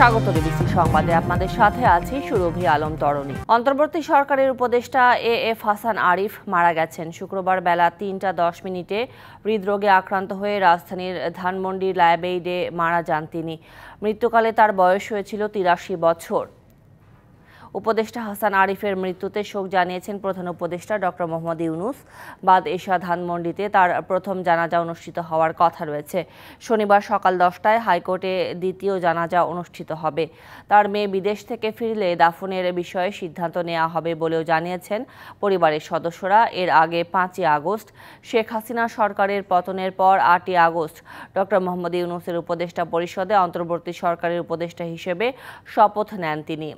স্বাগত ডিবিসি সংবাদে আপনাদের সাথে আছি সুরভি আলম তরণী। অন্তর্বর্তী সরকারের উপদেষ্টা এএফ হাসান আরিফ মারা গেছেন। শুক্রবার বেলা ৩টা ১০ মিনিটে হৃদরোগে আক্রান্ত হয়ে রাজধানীর ধানমন্ডির ল্যাবেইডে মারা যান তিনি। মৃত্যুকালে তার বয়স হয়েছিল ৮৩ বছর। উপদেষ্টা হাসান আরিফের মৃত্যুতে শোক জানিয়েছেন প্রধান উপদেষ্টা ডক্টর মোহাম্মদ ইউনূস। বাদ এশা ধানমন্ডিতে তার প্রথম জানাজা অনুষ্ঠিত হওয়ার কথা রয়েছে। শনিবার সকাল 10টায় হাইকোর্টে দ্বিতীয় জানাজা অনুষ্ঠিত হবে। তার মেয়ে বিদেশ থেকে ফিরলে দাফনের বিষয়ে সিদ্ধান্ত নেওয়া হবে বলেও জানিয়েছেন পরিবারের সদস্যরা। এর আগে 5ই আগস্ট শেখ হাসিনা সরকারের পতনের পর 8ই আগস্ট ডক্টর মোহাম্মদ ইউনূসের উপদেষ্টা পরিষদে অন্তর্বর্তী সরকারের উপদেষ্টা হিসেবে শপথ নেন তিনি।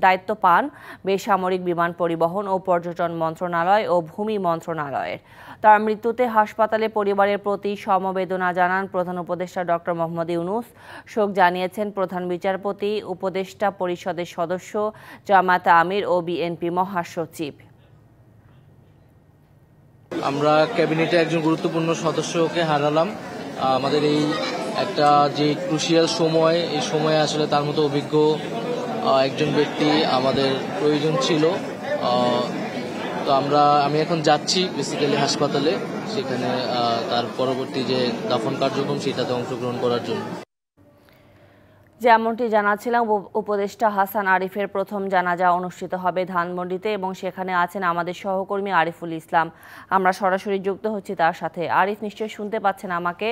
দায়িত্ব পান বেসামরিক বিমান পরিবহন ও পর্যটন মন্ত্রণালয় ও ভূমি মন্ত্রণালয়ের। তার মৃত্যুতে হাসপাতালে পরিবারের প্রতি সমবেদনা জানান প্রধান উপদেষ্টা ডক্টর মোহাম্মদ ইউনূস। শোক জানিয়েছেন প্রধান বিচারপতি, উপদেষ্টা পরিষদের সদস্য, জামায়াতে আমির ও বিএনপি মহাসচিব। আমরা ক্যাবিনেটে একজন গুরুত্বপূর্ণ সদস্যকে হারালাম। আমাদের এই একটা যে ক্রুশিয়াল সময়, এই সময়ে আসলে তার মতো অভিজ্ঞ একজন ব্যক্তি আমাদের প্রয়োজন ছিল। তো আমি এখন যাচ্ছি বেসিক্যালি হাসপাতালে, সেখানে তার পরবর্তী যে দাফন কার্যক্রম সেটাতে অংশগ্রহণ করার জন্য। যেমনটি জানাচ্ছিলাম, উপদেষ্টা হাসান আরিফের প্রথম জানাজা অনুষ্ঠিত হবে ধানমন্ডিতে এবং সেখানে আছেন আমাদের সহকর্মী আরিফুল ইসলাম। আমরা সরাসরি যুক্ত হচ্ছি তার সাথে। আরিফ, নিশ্চয়ই শুনতে পাচ্ছেন আমাকে।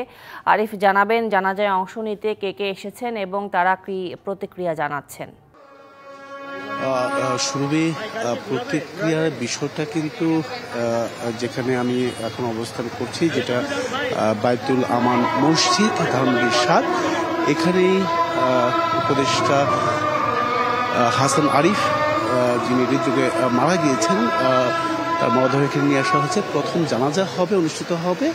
আরিফ, জানাবেন জানাজায় অংশ নিতে কে কে এসেছেন এবং তারা কি প্রতিক্রিয়া জানাচ্ছেন? শুরুবে প্রতিক্রিয়ার বিষয়টা কিন্তু যেখানে আমি এখন অবস্থান করছি, যেটা বায়তুল আমান মসজিদ ধানমন্ডির ৭, এখানেই উপদেষ্টা হাসান আরিফ যিনি হৃদরোগে মারা গিয়েছেন, তার মরদেহ এখানে নিয়ে আসা হচ্ছে। প্রথম জানাজা অনুষ্ঠিত হবে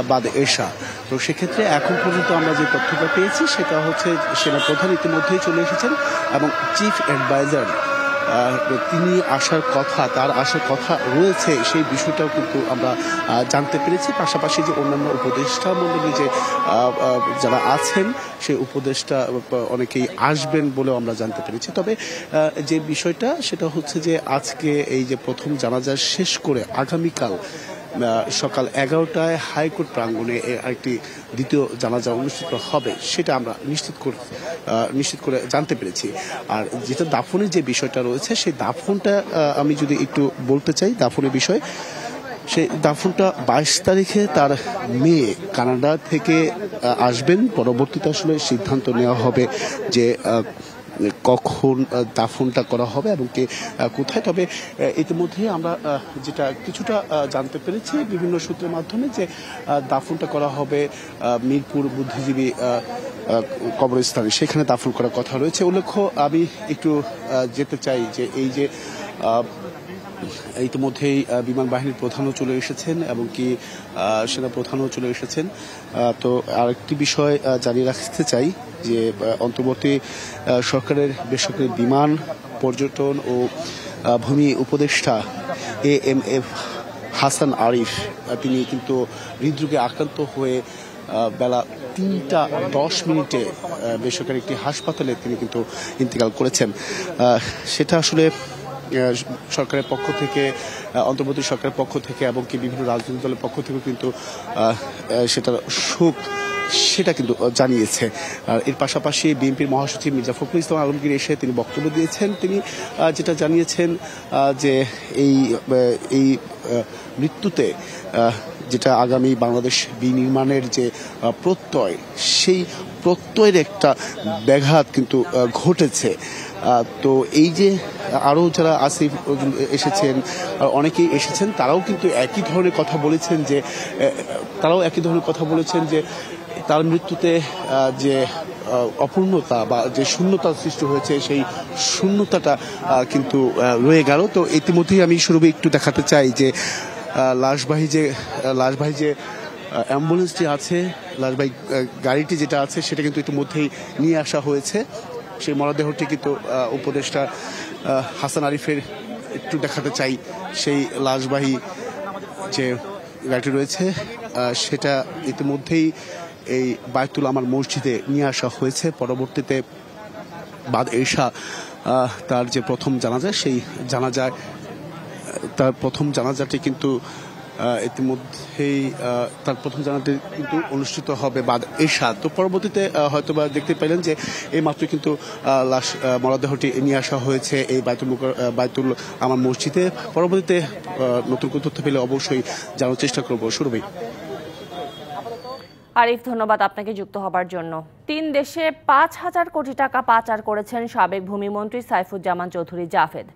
বাদ এশা। তো সেক্ষেত্রে এখন পর্যন্ত আমরা যে তথ্যটা পেয়েছি সেটা হচ্ছে সেনাপ্রধান ইতিমধ্যেই চলে এসেছেন এবং চিফ অ্যাডভাইজার তিনি তার আসার কথা রয়েছে, সেই বিষয়টাও কিন্তু আমরা জানতে পেরেছি। পাশাপাশি যে অন্যান্য উপদেষ্টা মণ্ডলী যারা আছেন, সেই উপদেষ্টা অনেকেই আসবেন বলেও আমরা জানতে পেরেছি। তবে যে বিষয়টা সেটা হচ্ছে যে আজকে এই যে প্রথম জানাজা শেষ করে আগামীকাল সকাল 11টায় হাইকোর্ট প্রাঙ্গণে আরেকটি দ্বিতীয় জানাজা অনুষ্ঠিত হবে, সেটা আমরা নিশ্চিত করে জানতে পেরেছি। আর যেটা দাফনের যে বিষয়টা রয়েছে, সেই দাফনটা আমি যদি একটু বলতে চাই, দাফনের বিষয়, সেই দাফনটা 22 তারিখে তার মেয়ে কানাডা থেকে আসবেন। পরবর্তীতে আসলে সিদ্ধান্ত নেওয়া হবে যে কখন দাফনটা করা হবে এবং কোথায়। তবে ইতিমধ্যেই আমরা যেটা কিছুটা জানতে পেরেছি বিভিন্ন সূত্রের মাধ্যমে, যে দাফনটা করা হবে মিরপুর বুদ্ধিজীবী কবরস্থানে, সেখানে দাফন করার কথা রয়েছে। উল্লেখ্য, আমি একটু যেতে চাই যে এই যে ইতিমধ্যেই বিমান বাহিনীর প্রধানও চলে এসেছেন এবং সেনা প্রধানও চলে এসেছেন। তো আরেকটি বিষয় জানিয়ে রাখতে চাই যে অন্তর্বর্তী সরকারের বেসরকারি বিমান পর্যটন ও ভূমি উপদেষ্টা এএমএফ হাসান আরিফ তিনি কিন্তু হৃদরোগে আক্রান্ত হয়ে বেলা ৩টা ১০ মিনিটে বেসরকারি একটি হাসপাতালে তিনি কিন্তু ইন্তেকাল করেছেন। সেটা আসলে সরকারের পক্ষ থেকে, অন্তর্বর্তী সরকারের পক্ষ থেকে এবং বিভিন্ন রাজনৈতিক দলের পক্ষ থেকে কিন্তু সেটার শোক সেটা কিন্তু জানিয়েছে। আর এর পাশাপাশি বিএনপির মহাসচিব মির্জা ফখরুল ইসলাম আলমগীর এসে তিনি বক্তব্য দিয়েছেন। তিনি যেটা জানিয়েছেন যে এই মৃত্যুতে যেটা আগামী বাংলাদেশ বিনির্মাণের যে প্রত্যয়, সেই প্রত্যয়ের একটা ব্যাঘাত কিন্তু ঘটেছে। তো এই যে আরও যারা আসিফ এসেছেন, অনেকেই এসেছেন, তারাও কিন্তু একই ধরনের কথা বলেছেন যে তার মৃত্যুতে যে অপূর্ণতা বা যে শূন্যতা সৃষ্টি হয়েছে, সেই শূন্যতাটা কিন্তু রয়ে গেল। তো ইতিমধ্যেই আমি শুরুতে একটু দেখাতে চাই যে লাশবাহী যে অ্যাম্বুলেন্সটি আছে, লাশবাহী গাড়িটি যেটা আছে, সেটা কিন্তু ইতিমধ্যেই নিয়ে আসা হয়েছে। সেই মরদেহটি কিন্তু উপদেষ্টা হাসান আরিফের একটু দেখাতে চাই। সেই লাশবাহী যে গাড়িটি রয়েছে সেটা ইতিমধ্যেই এই বায়তুল আমার মসজিদে নিয়ে আসা হয়েছে। পরবর্তীতে বাদ এশা তার যে প্রথম জানাজা, সেই জানাজায় তার প্রথম জানাজাটি কিন্তু ইতিমধ্যেই তার প্রথম জানাজাটি কিন্তু অনুষ্ঠিত হবে বাদ এশা। তো পরবর্তীতে হয়তোবা দেখতে পেলেন যে এই মাত্র কিন্তু লাশ মরদেহটি নিয়ে আসা হয়েছে এই বায়তুল আমার মসজিদে। পরবর্তীতে নতুন কোনো তথ্য পেলে অবশ্যই জানার চেষ্টা করবো। সুরভি। আরিফ, ধন্যবাদ আপনাকে যুক্ত হবার জন্য। 3 দেশে 5,000 কোটি টাকা পাচার করেছেন সাবেক ভূমিমন্ত্রী সাইফুজ্জামান চৌধুরী জাভেদ।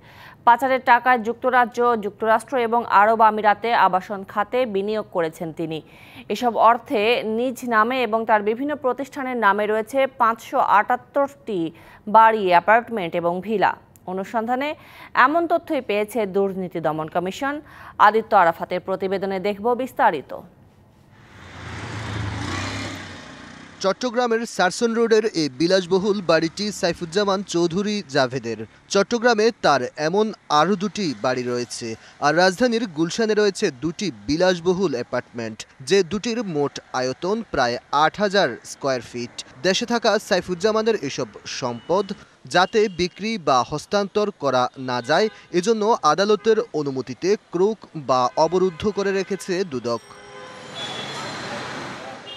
পাচারের টাকায় যুক্তরাজ্য, যুক্তরাষ্ট্র এবং আরব আমিরাতে আবাসন খাতে বিনিয়োগ করেছেন তিনি। এসব অর্থে নিজ নামে এবং তার বিভিন্ন প্রতিষ্ঠানের নামে রয়েছে 578টি বাড়ি, অ্যাপার্টমেন্ট এবং ভিলা। অনুসন্ধানে এমন তথ্যই পেয়েছে দুর্নীতি দমন কমিশন। আদিত্য আরাফাতের প্রতিবেদনে দেখব বিস্তারিত। চট্টগ্রামের সারসন রোডের এই বিলাসবহুল বাড়িটি সাইফুজ্জামান চৌধুরী জাভেদের। চট্টগ্রামে তার এমন আরও 2টি বাড়ি রয়েছে, আর রাজধানীর গুলশানে রয়েছে 2টি বিলাসবহুল অ্যাপার্টমেন্ট, যে দুটির মোট আয়তন প্রায় 8,000 স্কয়ার ফিট। দেশে থাকা সাইফুজ্জামানের এসব সম্পদ যাতে বিক্রি বা হস্তান্তর করা না যায়, এজন্য আদালতের অনুমতিতে ক্রুক বা অবরুদ্ধ করে রেখেছে দুদক।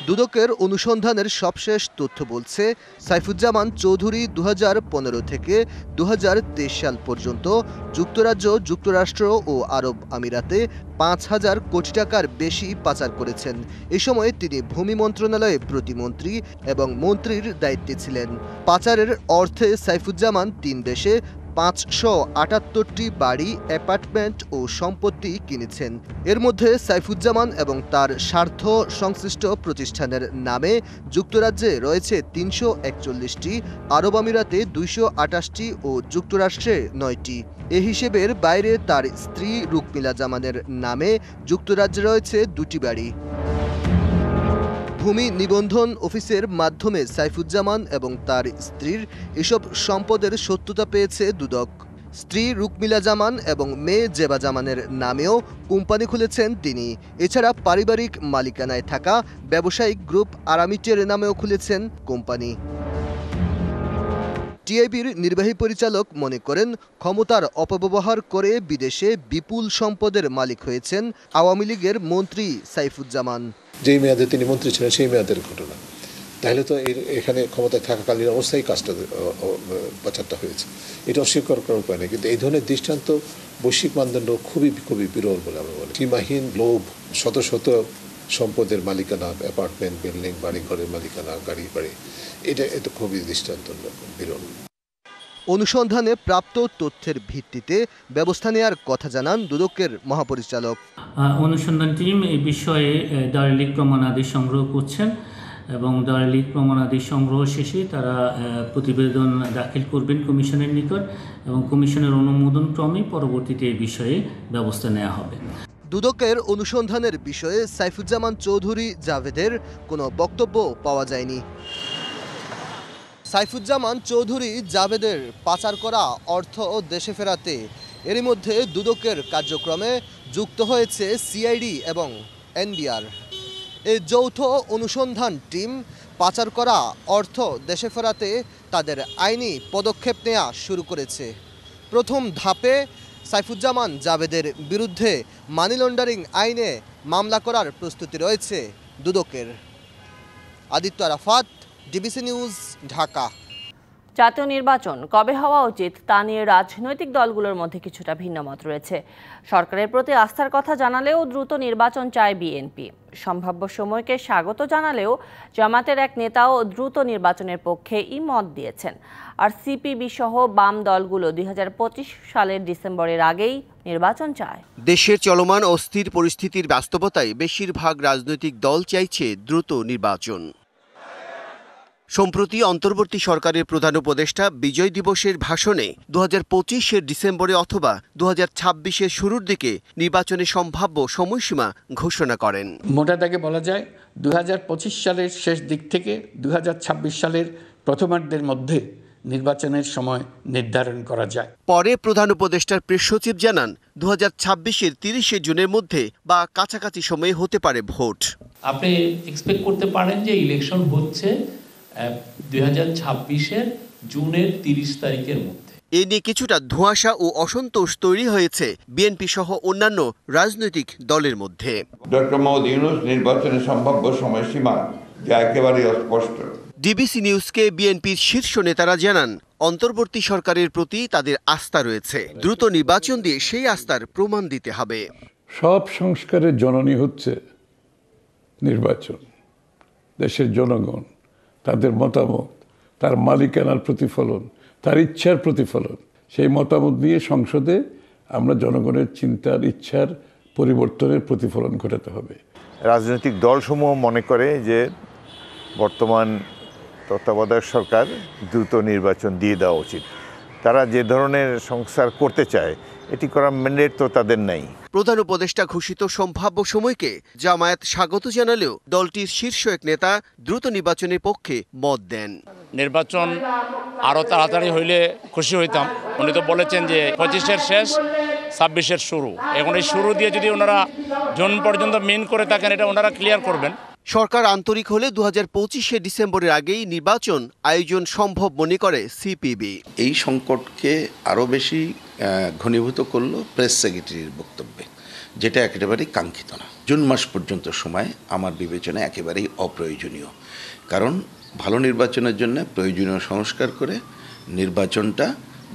দুদকের অনুসন্ধানের সবশেষ তথ্য বলছে, সাইফুজ্জামান চৌধুরী 2015 থেকে 2023 সাল পর্যন্ত যুক্তরাজ্য, যুক্তরাষ্ট্র ও আরব আমিরাতে 5,000 কোটি টাকার বেশি পাচার করেছেন। এ সময় তিনি ভূমি মন্ত্রণালয়ে প্রতিমন্ত্রী এবং মন্ত্রীর দায়িত্বে ছিলেন। পাচারের অর্থে সাইফুজ্জামান 3 দেশে 578টি বাড়ি, অ্যাপার্টমেন্ট ও সম্পত্তি কিনেছেন। এর মধ্যে সাইফুজ্জামান এবং তার স্বার্থ সংশ্লিষ্ট প্রতিষ্ঠানের নামে যুক্তরাজ্যে রয়েছে 341টি, আরব আমিরাতে 228টি ও যুক্তরাষ্ট্রে 9টি। এ হিসেবের বাইরে তার স্ত্রী রুকমিলা জামানের নামে যুক্তরাজ্যে রয়েছে 2টি বাড়ি। ভূমি নিবন্ধন অফিসের মাধ্যমে সাইফুজ্জামান এবং তার স্ত্রীর এসব সম্পদের সত্যতা পেয়েছে দুদক। স্ত্রী রুকমিলা জামান এবং মেয়ে জেবা জামানের নামেও কোম্পানি খুলেছেন তিনি। এছাড়া পারিবারিক মালিকানায় থাকা ব্যবসায়িক গ্রুপ আরামিটের নামেও খুলেছেন কোম্পানি। টিআইবির নির্বাহী পরিচালক মনে করেন, ক্ষমতার অপব্যবহার করে বিদেশে বিপুল সম্পদের মালিক হয়েছেন আওয়ামী লীগের মন্ত্রী সাইফুজ্জামান। যেই মেয়াদে তিনি মন্ত্রী ছিলেন সেই মেয়াদের ঘটনা, তাহলে তো এখানে ক্ষমতায় থাকাকালীন অবস্থায় কাজটা পাচারটা হয়েছে, এটা অস্বীকার করার উপায় নেই। কিন্তু এই ধরনের দৃষ্টান্ত বৈশ্বিক মানদণ্ড খুবই খুবই বিরল বলে আমরা বলি। সীমাহীন লোভ, শত শত সম্পদের মালিকানা, অ্যাপার্টমেন্ট, বিল্ডিং, বাড়ি ঘরের মালিকানা, গাড়ি বাড়ি, এটা খুবই দৃষ্টান্ত বিরল। অনুসন্ধানে প্রাপ্ত তথ্যের ভিত্তিতে ব্যবস্থা নেওয়ার কথা জানান দুদকের মহাপরিচালক। অনুসন্ধান টিম এই বিষয়ে দালিলিক প্রমাণাদি সংগ্রহ করছেন এবং দালিলিক প্রমাণাদি সংগ্রহ শেষে তারা প্রতিবেদন দাখিল করবেন কমিশনের নিকট এবং কমিশনের অনুমোদন ক্রমে পরবর্তীতে এই বিষয়ে ব্যবস্থা নেওয়া হবে। দুদকের অনুসন্ধানের বিষয়ে সাইফুজ্জামান চৌধুরী জাভেদের কোনো বক্তব্য পাওয়া যায়নি। সাইফুজ্জামান চৌধুরী জাভেদের পাচার করা অর্থ দেশে ফেরাতে এরই মধ্যে দুদকের কার্যক্রমে যুক্ত হয়েছে সিআইডি এবং এনবিআর। এই যৌথ অনুসন্ধান টিম পাচার করা অর্থ দেশে ফেরাতে তাদের আইনি পদক্ষেপ নেওয়া শুরু করেছে। প্রথম ধাপে সাইফুজ্জামান জাভেদের বিরুদ্ধে মানি লন্ডারিং আইনে মামলা করার প্রস্তুতি রয়েছে দুদকের। Aditya Arafat, DBC news, Dhaka. জাতীয় নির্বাচন কবে হওয়া উচিত তা নিয়ে রাজনৈতিক দলগুলোর মধ্যে কিছুটা ভিন্নমত রয়েছে। সরকারের প্রতি আস্থার কথা জানালেও দ্রুত নির্বাচন চায় বিএনপি। সম্ভাব্য সময়কে স্বাগত জানালেও জামাতের এক নেতাও দ্রুত নির্বাচনের পক্ষেই মত দিয়েছেন। আর সিপিবি সহ বাম দলগুলো 2025 সালের ডিসেম্বরের আগেই নির্বাচন চায়। দেশের চলমান অস্থির পরিস্থিতির বাস্তবতায় বেশিরভাগ রাজনৈতিক দল চাইছে দ্রুত নির্বাচন। সম্প্রতি অন্তর্বর্তী সরকারের প্রধান উপদেষ্টা বিজয় দিবসের ভাষণে 2025-এর ডিসেম্বরে অথবা 2026-এর শুরুর দিকে নির্বাচনের সম্ভাব্য সময়সীমা ঘোষণা করেন। মোটা দাগে বলা যায় 2025 সালের শেষ দিক থেকে 2026 সালের প্রথমার্ধের মধ্যে নির্বাচনের সময় নির্ধারণ করা যায়। পরে প্রধান উপদেষ্টার প্রেস সচিব জানান 2026-এর 30শে জুনের মধ্যে বা কাছাকাছি সময়ে হতে পারে ভোট। আপনি এক্সপেক্ট করতে পারেন যে ইলেকশন হচ্ছে 2026-এর জুনের 30 তারিখের মধ্যে। এ নিয়ে কিছুটা ধোঁয়াশা ও অসন্তোষ তৈরি হয়েছে বিএনপি সহ অন্যান্য রাজনৈতিক দলের মধ্যে। ডক্টর মোহাম্মদ ইউনূস নির্বাচনের সম্ভাব্য সময়সীমা যা একেবারে অস্পষ্ট। ডিবিসি নিউজকে বিএনপির শীর্ষ নেতারা জানান, অন্তর্বর্তী সরকারের প্রতি তাদের আস্থা রয়েছে। দ্রুত নির্বাচন দিয়ে সেই আস্থার প্রমাণ দিতে হবে। সব সংস্কারের জননী হচ্ছে নির্বাচন। দেশের জনগণ, তাদের মতামত, তার মালিকানার প্রতিফলন, তার ইচ্ছার প্রতিফলন, সেই মতামত নিয়ে সংসদে আমরা জনগণের চিন্তার, ইচ্ছার পরিবর্তনের প্রতিফলন ঘটাতে হবে। রাজনৈতিক দলসমূহ মনে করে যে বর্তমান তত্ত্বাবধায়ক সরকার দ্রুত নির্বাচন দিয়ে দেওয়া উচিত। তারা যে ধরনের সংস্কার করতে চায় এটি করার ম্যান্ডেট তো তাদের নাই। প্রধান উপদেষ্টা ঘোষিত সম্ভাব্য সময়কে জামায়াত স্বাগত জানালেও দলটির শীর্ষ এক নেতা দ্রুত নির্বাচনের পক্ষে মত দেন। নির্বাচন আরও তাড়াতাড়ি হইলে খুশি হইতাম। উনি তো বলেছেন যে 25-এর শেষ, 26-এর শুরু। এখন এই শুরু দিয়ে যদি ওনারা জুন পর্যন্ত মিন করে থাকেন, এটা ওনারা ক্লিয়ার করবেন। সরকার আন্তরিক হলে 2025-এর ডিসেম্বরের আগেই নির্বাচন আয়োজন সম্ভব মনে করে সিপিবি। এই সংকটকে আরও বেশি ঘনীভূত করলো প্রেস সেক্রেটারির বক্তব্যে, যেটা একেবারেই কাঙ্ক্ষিত না। জুন মাস পর্যন্ত সময় আমার বিবেচনায় একেবারেই অপ্রয়োজনীয়, কারণ ভালো নির্বাচনের জন্য প্রয়োজনীয় সংস্কার করে নির্বাচনটা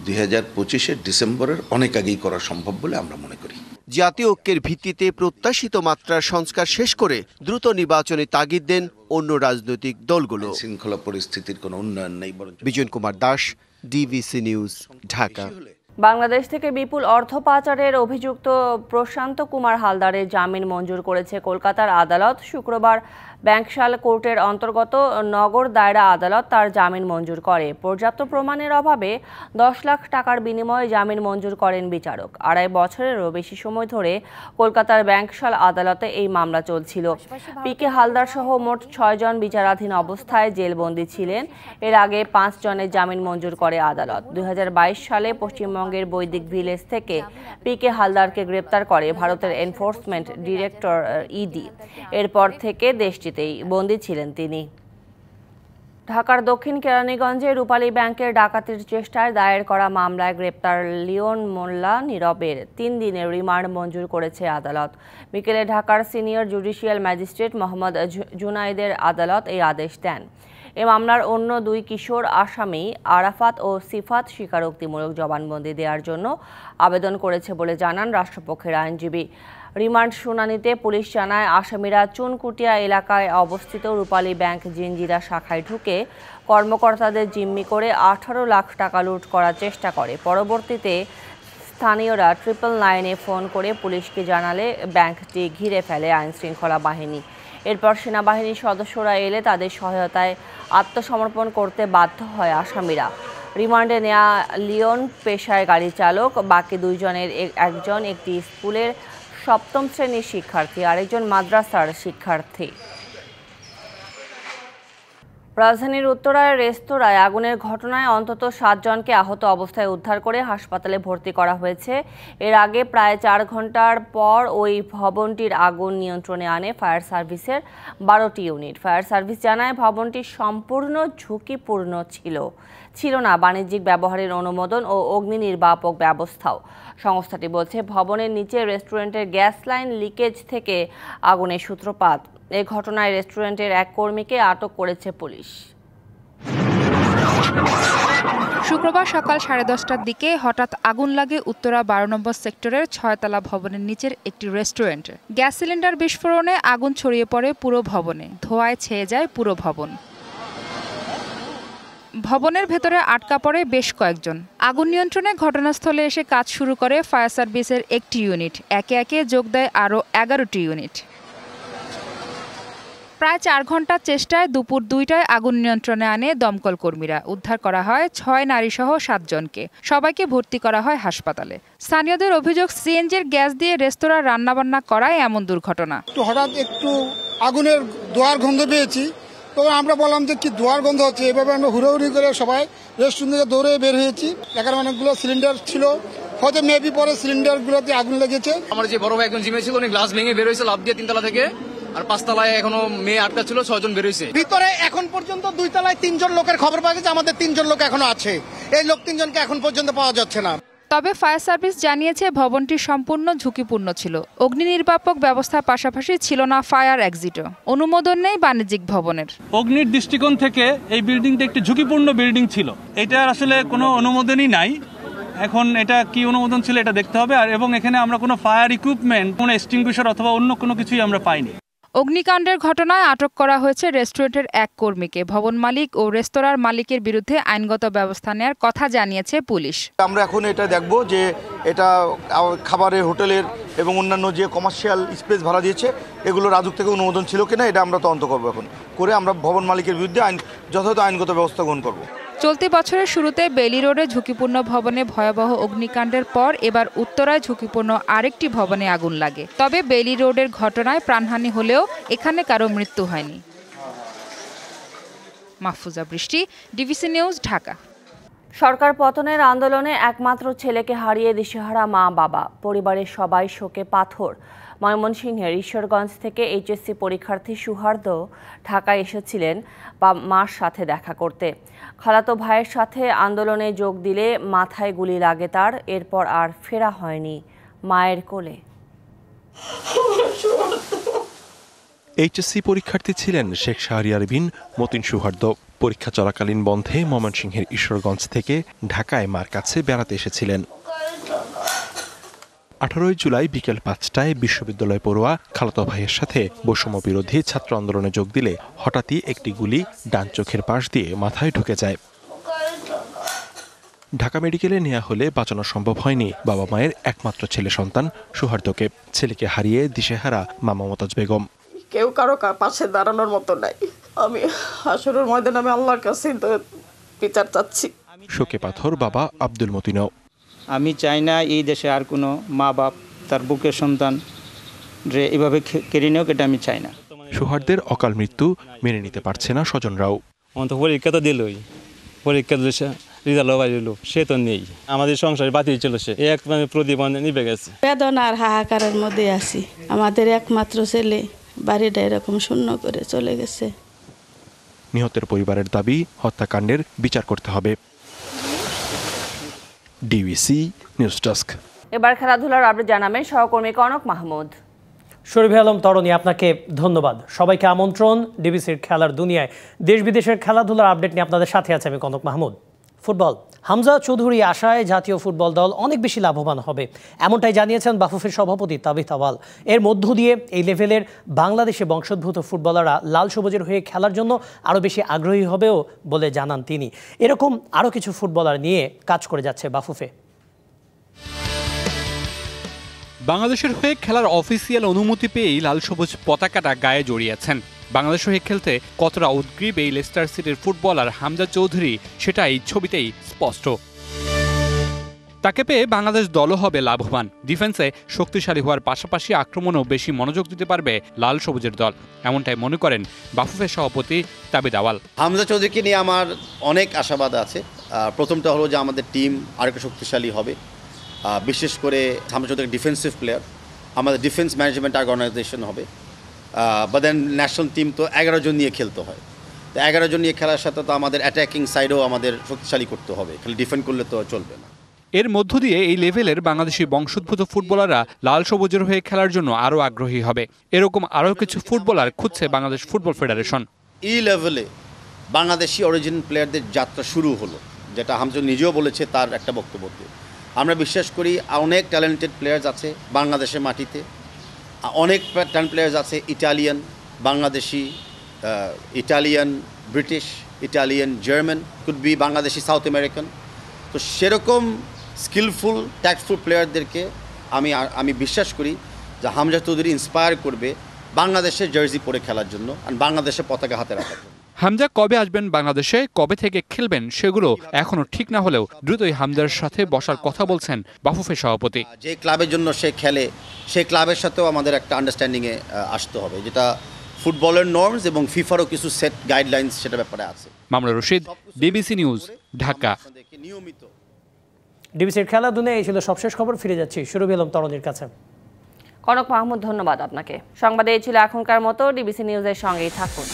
2025-এর ডিসেম্বরের অনেক আগেই করা সম্ভব বলে আমরা মনে করি। জাতীয় ঐক্যের ভিত্তিতে প্রত্যাশিত মাত্রার সংস্কার শেষ করে দ্রুত নির্বাচনে তাগিদ দেন অন্য রাজনৈতিক দলগুলো। শৃঙ্খলা পরিস্থিতির কোনো উন্নয়ন নেই। Bijan Kumar Das, DBC news, Dhaka. বাংলাদেশ থেকে বিপুল অর্থ পাচারের অভিযুক্ত প্রশান্ত কুমার হালদারের জামিন মঞ্জুর করেছে কলকাতার আদালত। শুক্রবার ব্যাংকশাল কোর্টের অন্তর্গত নগর দায়রা আদালত তার জামিন মঞ্জুর করে। পর্যাপ্ত প্রমাণের অভাবে 10 লাখ টাকার বিনিময়ে জামিন মঞ্জুর করেন বিচারক। 2.5 বছরেরও বেশি সময় ধরে কলকাতার ব্যাংকশাল আদালতে এই মামলা চলছিল। পিকে হালদার সহ মোট 6 জন বিচারাধীন অবস্থায় জেলবন্দি ছিলেন। এর আগে 5 জনের জামিন মঞ্জুর করে আদালত। 2022 সালে পশ্চিমবঙ্গের বৈদিক ভিলেজ থেকে পিকে হালদারকে গ্রেপ্তার করে ভারতের এনফোর্সমেন্ট ডিরেক্টর ইডি। এরপর থেকে দেশটিতেই বন্দী ছিলেন তিনি। ঢাকার দক্ষিণ কেরানীগঞ্জে রূপালী ব্যাংকের ডাকাতির চেষ্টায় দায়ের করা মামলায় গ্রেপ্তার লিওন মোল্লা নীরবের 3 দিনের রিমান্ড মঞ্জুর করেছে আদালত। বিকেলে ঢাকার সিনিয়র জুডিশিয়াল ম্যাজিস্ট্রেট মোহাম্মদ জুনাইদের আদালত এই আদেশ দেন। এ মামলার অন্য 2 কিশোর আসামি আরাফাত ও সিফাত স্বীকারোক্তিমূলক জবানবন্দি দেওয়ার জন্য আবেদন করেছে বলে জানান রাষ্ট্রপক্ষের আইনজীবী। রিমান্ড শুনানিতে পুলিশ জানায়, আসামিরা চুনকুটিয়া এলাকায় অবস্থিত রূপালী ব্যাংক জিঞ্জিরা শাখায় ঢুকে কর্মকর্তাদের জিম্মি করে 18 লাখ টাকা লুট করার চেষ্টা করে। পরবর্তীতে স্থানীয়রা 999-এ ফোন করে পুলিশকে জানালে ব্যাংকটি ঘিরে ফেলে আইনশৃঙ্খলা বাহিনী। এরপর সেনাবাহিনীর সদস্যরা এলে তাদের সহায়তায় আত্মসমর্পণ করতে বাধ্য হয় আসামিরা। রিমান্ডে নেওয়া লিওন পেশায় গাড়ি চালক, বাকি 2 জনের একজন একটি স্কুলের 7ম শ্রেণীর শিক্ষার্থী, আরেকজন মাদ্রাসার শিক্ষার্থী। রাজধানীর উত্তরায় রেস্তোরাঁয় আগুনের ঘটনায় অন্তত 7 জনকে আহত অবস্থায় উদ্ধার করে হাসপাতালে ভর্তি করা হয়েছে। এর আগে প্রায় 4 ঘন্টার পর ওই ভবনটির আগুন নিয়ন্ত্রণে আনে ফায়ার সার্ভিসের 12টি ইউনিট। ফায়ার সার্ভিস জানায়, ভবনটি সম্পূর্ণ ঝুঁকিপূর্ণ ছিল না বাণিজ্যিক ব্যবহারের অনুমোদন ও অগ্নি নির্বাপক ব্যবস্থাও। সংস্থাটি বলছে, ভবনের নিচে রেস্টুরেন্টের গ্যাস লাইন লিকেজ থেকে আগুনের সূত্রপাত। এই ঘটনায় রেস্টুরেন্টের এক কর্মীকে আটক করেছে পুলিশ। শুক্রবার সকাল 10:30টার দিকে হঠাৎ আগুন লাগে উত্তরা 12 নম্বর সেক্টরের 6তলা ভবনের নিচের একটি রেস্টুরেন্টে। গ্যাস সিলিন্ডার বিস্ফোরণে আগুন ছড়িয়ে পড়ে পুরো ভবনে, ধোঁয়ায় ছেয়ে যায় পুরো ভবন। ভবনের ভেতরে আটকা পড়ে বেশ কয়েকজন। আগুন নিয়ন্ত্রণে ঘটনাস্থলে এসে কাজ শুরু করে ফায়ার সার্ভিসের একটি ইউনিট। একে একে যোগ দেয় আরও 11টি ইউনিট। প্রায় 4 ঘন্টার চেষ্টায় দুপুর 2টায় আগুন নিয়ন্ত্রণে আনে দমকল কর্মীরা। উদ্ধার করা হয় 6 নারীসহ 7 জনকে। সবাইকে ভর্তি করা হয় হাসপাতালে। স্থানীয়দের অভিযোগ, সিএনজির গ্যাস দিয়ে রেস্তোরাঁ রান্নাবান্না করায় এমন দুর্ঘটনা। হঠাৎ একটু আগুনের ধোঁয়ার গন্ধ পেয়েছি, তখন আমরা বললাম যে কি ধোঁয়ার গন্ধ হচ্ছে। এভাবে আমরা হুড়োহুড়ি করে সবাই রেস্টুরেন্ট থেকে দৌড়ে বের হয়েছি। এখানে অনেকগুলো সিলিন্ডার ছিল, হয়তো মেবি পরে সিলিন্ডারগুলোতে আগুন লেগেছে। আমার যে বড় ভাই একজন জিমে ছিল, উনি গ্লাস ভেঙে বের হয়েছে লাফ দিয়ে 3 তলা থেকে। আর 5 তলায় এখনো মেয়ে আটকা ছিল, 6 জন বের হয়েছে। ভিতরে এখন পর্যন্ত 2 তলায় 3 জন লোকের খবর পাওয়া গেছে, আমাদের 3 জন লোক এখনো আছে। এই লোক 3 জনকে এখন পর্যন্ত পাওয়া যাচ্ছে না। তবে ফায়ার সার্ভিস জানিয়েছে ভবনটি সম্পূর্ণ ঝুঁকিপূর্ণ ছিল। অগ্নি নির্বাপক ব্যবস্থার পাশাপাশি ছিল না ফায়ার এক্সিটও। অনুমোদন নেই বাণিজ্যিক ভবনের। অগ্নির দৃষ্টিকোণ থেকে এই বিল্ডিংটা একটি ঝুঁকিপূর্ণ বিল্ডিং ছিল, এটার আসলে কোনো অনুমোদনই নাই। এখন এটা কি অনুমোদন ছিল এটা দেখতে হবে। আর এবং এখানে আমরা কোনো ফায়ার ইকুইপমেন্ট, কোনো এক্সটিংগুইশার অথবা অন্য কোনো কিছুই আমরা পাইনি। অগ্নিকাণ্ডের ঘটনায় আটক করা হয়েছে রেস্টুরেন্টের এক কর্মীকে। ভবন মালিক ও রেস্তোরাঁর মালিকের বিরুদ্ধে আইনগত ব্যবস্থা নেওয়ার কথা জানিয়েছে পুলিশ। আমরা এখন এটা দেখব যে এটা খাবারের, হোটেলের এবং অন্যান্য যে কমার্শিয়াল স্পেস ভাড়া দিয়েছে এগুলো রাজুক থেকে অনুমোদন ছিল কিনা এটা আমরা তদন্ত করবো। এখন করে আমরা ভবন মালিকের বিরুদ্ধে যথাযথ আইনগত ব্যবস্থা গ্রহণ করব। চলতি বছরের শুরুতে বেইলি রোডে ঝুঁকিপূর্ণ ভবনে ভয়াবহ অগ্নিকাণ্ডের পর এবার উত্তরায় ঝুঁকিপূর্ণ আরেকটি ভবনে আগুন লাগে। তবে বেইলি রোডের ঘটনায় প্রাণহানি হলেও এখানে কারো মৃত্যু হয়নি। মাহফুজা বৃষ্টি, ডিবিসি নিউজ, ঢাকা। সরকার পতনের আন্দোলনে একমাত্র ছেলেকে হারিয়ে দিশেহারা মা বাবা, পরিবারের সবাই শোকে পাথর। ময়মনসিংহের ঈশ্বরগঞ্জ থেকে এইচএসসি পরীক্ষার্থী সুহার্দ ঢাকায় এসেছিলেন মার সাথে দেখা করতে। খালাতো ভাইয়ের সাথে আন্দোলনে যোগ দিলে মাথায় গুলি লাগে তার, এরপর আর ফেরা হয়নি মায়ের কোলে। এইচএসসি পরীক্ষার্থী ছিলেন শেখ শাহরিয়ার বিন মতিন সুহার্দ। পরীক্ষা চলাকালীন বন্ধে ময়মনসিংহের ঈশ্বরগঞ্জ থেকে ঢাকায় মার কাছে বেড়াতে এসেছিলেন। 18 জুলাই বিকেল 5টায় বিশ্ববিদ্যালয় পড়ুয়া খালাতো ভাইয়ের সাথে বৈষম্য বিরোধী ছাত্র আন্দোলনে যোগ দিলে হঠাৎই একটি গুলি ডান চোখের পাশ দিয়ে মাথায় ঢুকে যায়। ঢাকা মেডিকেলে নেওয়া হলে বাঁচানো সম্ভব হয়নি বাবা মায়ের একমাত্র ছেলে সন্তান সুহার্দকে। ছেলেকে হারিয়ে দিশেহারা মা মমতাজ বেগম। কেউ কারো পাশে দাঁড়ানোর মতো নাই। আমি হাসরের ময়দানে আমি আল্লাহর কাছে বিচার চাচ্ছি। শোকে পাথর বাবা আব্দুল মতিনও। আমি চাই না এই দেশে আর কোনো মা বাপ তার বুকের সন্তান যে এভাবে কেড়ে নেওক, এটা আমি চাই না। সুহার্দের অকাল মৃত্যু মেনে নিতে পারছে না স্বজনরাও। পরীক্ষা তো দিলই, পরীক্ষা রেজাল্ট বাড়িল, সে তো নেই। আমাদের সংসারে বাতিল ছিল, সে এক প্রদীপ নিভে গেছে। বেদনার হাহাকারের মধ্যে আছি। আমাদের একমাত্র ছেলে বাড়িটা এরকম শূন্য করে চলে গেছে। নিহতের পরিবারের দাবি হত্যাকাণ্ডের বিচার করতে হবে। DBC news desk. এবার খেলাধুলার আপডেট জানাবেন সহকর্মী কনক মাহমুদ। শরীফে আলম তরণী, আপনাকে ধন্যবাদ। সবাইকে আমন্ত্রণ ডিবিসির খেলার দুনিয়ায়। দেশ বিদেশের খেলাধুলার আপডেট নিয়ে আপনাদের সাথে আছে আমি কনক মাহমুদ। ফুটবল, হামজা চৌধুরী আশায় জাতীয় ফুটবল দল অনেক বেশি লাভবান হবে, এমনটাই জানিয়েছেন বাফুফের সভাপতি তাবিথ আওয়াল। এর মধ্য দিয়ে এই লেভেলের বাংলাদেশে বংশোদ্ভূত ফুটবলাররা লাল সবুজের হয়ে খেলার জন্য আরও বেশি আগ্রহী হবেও বলে জানান তিনি। এরকম আরও কিছু ফুটবলার নিয়ে কাজ করে যাচ্ছে বাফুফে। বাংলাদেশের হয়ে খেলার অফিসিয়াল অনুমতি পেয়েই লাল সবুজ পতাকাটা গায়ে জড়িয়েছেন। বাংলাদেশ হয়ে খেলতে কতটা উদ্গ্রীব এই লেস্টার সিটির ফুটবলার হামজা চৌধুরী সেটাই ছবিতেই স্পষ্ট। তাকে পেয়ে বাংলাদেশ দলও হবে লাভবান। ডিফেন্সে শক্তিশালী হওয়ার পাশাপাশি আক্রমণেও বেশি মনোযোগ দিতে পারবে লাল সবুজের দল, এমনটাই মনে করেন বাফুফের সভাপতি তাবিথ আওয়াল। হামজা চৌধুরীকে নিয়ে আমার অনেক আশাবাদ আছে। প্রথমটা হলো যে আমাদের টিম আরেকটু শক্তিশালী হবে, বিশেষ করে হামজা চৌধুরী ডিফেন্সিভ প্লেয়ার, আমাদের ডিফেন্স ম্যানেজমেন্ট অর্গানাইজেশন হবে। বা দেন ন্যাশনাল টিম তো 11 জন নিয়ে খেলতে হয়, তো 11 জন নিয়ে খেলার সাথে তো আমাদের অ্যাটাকিং সাইডও আমাদের শক্তিশালী করতে হবে, খালি ডিফেন্ড করলে তো চলবে না। এর মধ্য দিয়ে এই লেভেলের বাংলাদেশি বংশোদ্ভূত ফুটবলাররা লাল সবুজের হয়ে খেলার জন্য আরও আগ্রহী হবে। এরকম আরও কিছু ফুটবলার খুঁজছে বাংলাদেশ ফুটবল ফেডারেশন। এই লেভেলে বাংলাদেশি অরিজিনাল প্লেয়ারদের যাত্রা শুরু হলো, যেটা হামজা নিজেও বলেছে তার একটা বক্তব্যতে। আমরা বিশ্বাস করি অনেক ট্যালেন্টেড প্লেয়ার্স আছে বাংলাদেশের মাটিতে, অনেক ট্যালেন্ট প্লেয়ার্স আছে Italian, Bangladeshi, Italian, British, Italian, German, could be Bangladeshi, south American. তো সেরকম স্কিলফুল ট্যাক্টফুল প্লেয়ারদেরকে আমি বিশ্বাস করি যে হামজা চৌধুরী ইন্সপায়ার করবে বাংলাদেশের জার্সি পরে খেলার জন্য আর বাংলাদেশের পতাকা হাতে রাখার জন্য। হামজা কবে আসবেন বাংলাদেশে, কবে থেকে খেলবেন সেগুলো এখনো ঠিক না হলেও দ্রুতই হামজার সাথে বসার কথা বলছেন বাফুফের সভাপতি। যে ক্লাবের জন্য সে খেলে সেই ক্লাবের সাথেও আমাদের একটা আন্ডারস্ট্যান্ডিংয়ে আসতে হবে, যেটা ফুটবলের নর্মস এবং ফিফারও কিছু সেট গাইডলাইন্স সেটা ব্যাপারে আছে। Mamunur Rashid, DBC news, Dhaka. ডিবিসির খেলা দুনিয়ায় এই ছিল সবশেষ খবর। ফিরে যাচ্ছি শরীফে আলম তরণীর কাছে। কনক মাহমুদ, ধন্যবাদ আপনাকে। সংবাদে এই ছিল এখনকার মতো। ডিবিসি নিউজের সঙ্গেই থাকুন।